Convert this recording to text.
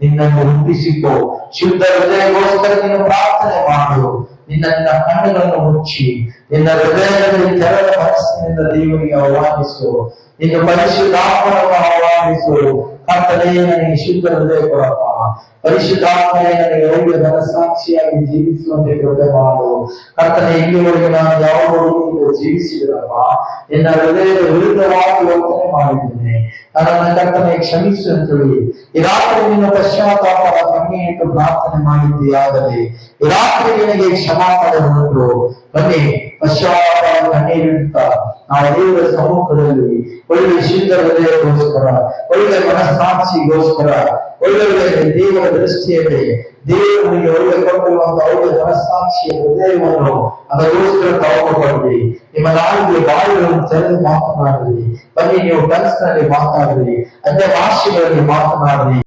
ನಿನ್ನನ್ನು ರೂಪಿಸಿಕೋ. ಶುದ್ಧ ಹೃದಯಗೋಸ್ಕರ ನೀನು ಪ್ರಾರ್ಥನೆ ಮಾಡು. ನಿನ್ನ ಕಣ್ಣುಗಳನ್ನು ಮುಚ್ಚಿ ನಿನ್ನ ಹೃದಯದಲ್ಲಿ ತೆರೆದ ಮನಸ್ಸಿನಿಂದ ದೇವರಿಗೆ ಆಹ್ವಾನಿಸು. ನಿನ್ನ ಪರಿಶುದ್ಧಾತ್ಮನನ್ನು ಆಹ್ವಾನಿಸು. ಕರ್ತನೇ, ನನಗೆ ಶುದ್ಧ ಹೃದಯ ಕೊಡಪ್ಪ. ಪರಿಶುದ್ಧಾತ್ಮನೇ, ನನಗೆ ಒಳ್ಳೆಯ ಮನಸ್ಸಾಕ್ಷಿಯಾಗಿ ಜೀವಿಸುವಂತೆ ಕೃಪೆ ಮಾಡು. ಕರ್ತನೇ, ಇಲ್ಲಿವರೆಗೆ ನಾನು ಯಾವ ಜೀವಿಸಿದ್ರಪ್ಪ, ನಿನ್ನ ಹೃದಯದ ವಿರುದ್ಧವಾಗಿ ವರ್ತನೆ ಮಾಡಿದ್ದೇನೆ. ನನ್ನನ್ನು ಕರ್ತನೆ ಕ್ಷಮಿಸು ಅಂತೇಳಿ ಈ ರಾತ್ರಿ ನಿನ್ನ ಪಶ್ಚಾತ್ತಾಪದ ಕಣ್ಣಿ ಇಟ್ಟು ಪ್ರಾರ್ಥನೆ ಮಾಡಿದ್ದೀಯಾದರೆ ಈ ರಾತ್ರಿ ನಿನಗೆ ಕ್ಷಮಾಪಣೆ ಉಂಟು. ಬನ್ನಿ, ಪಶ್ಚಾತ್ತಾಪದ ಕಣ್ಣೀರಿಡುತ್ತ ನಾವು ದೇವರ ಸಮ್ಮುಖದಲ್ಲಿ ಒಳ್ಳೆ ಶುದ್ಧ ಹೃದಯಕ್ಕೋಸ್ಕರ, ಒಳ್ಳೆ ಮನಸ್ಸಾಕ್ಷಿಗೋಸ್ಕರ, ಒಳ್ಳೆ ದೇವರ ದೃಷ್ಟಿಯಲ್ಲಿ ದೇವರಿಗೆ ಒಳ್ಳೆ ಕೊಟ್ಟಿರುವಂತಹ ಒಳ್ಳೆ ಮನಸ್ಸಾಕ್ಷಿಯ ಹೃದಯವನ್ನು ಅದಕ್ಕೋಸ್ಕರ ತಗೊಂಡುಕೊಳ್ಳಿ. ನಿಮ್ಮ ನಾಲಿಗೆ ಬಾಯಿಗಳನ್ನು ತೆರೆದು ಮಾತನಾಡಿರಿ. ಬನ್ನಿ, ನೀವು ಕನಸಿನಲ್ಲಿ ಮಾತಾಡಿರಿ, ಅನ್ಯ ಭಾಷೆಗಳಲ್ಲಿ ಮಾತನಾಡಿರಿ.